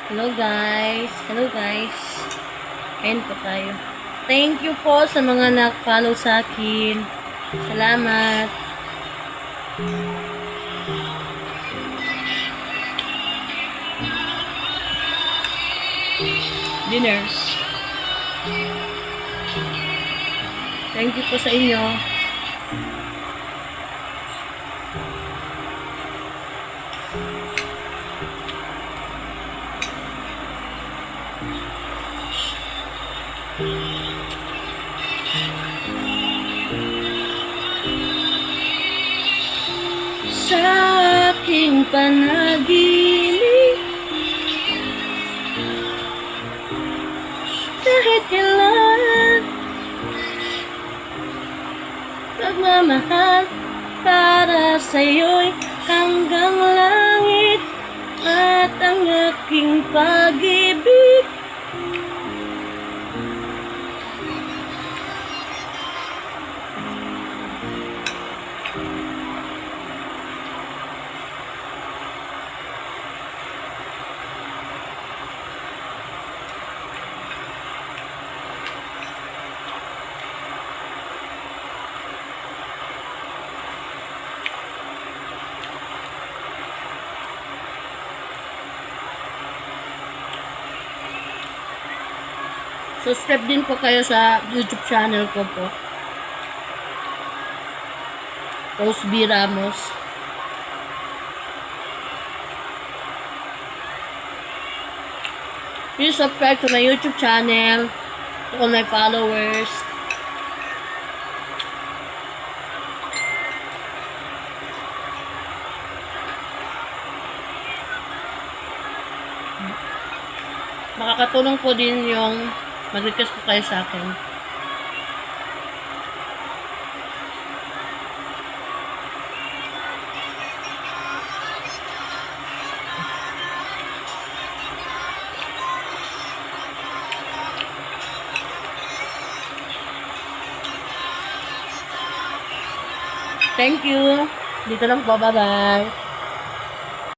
Hello guys. Hello guys. Ayun po tayo. Thank you po sa mga nag-follow sa akin. Salamat. Dinner. Thank you po sa inyo. Sa aking panaginip, kahit kailan, pagmamahal para sa'yo'y hanggang langit at ang aking pag-ibig. Subscribe din po kayo sa YouTube channel ko po. Rose B. Ramos. Please subscribe to my YouTube channel, to all my followers. Makakatulong po din yung mag-request po kayo sa akin. Thank you. Dito lang po. Bye-bye.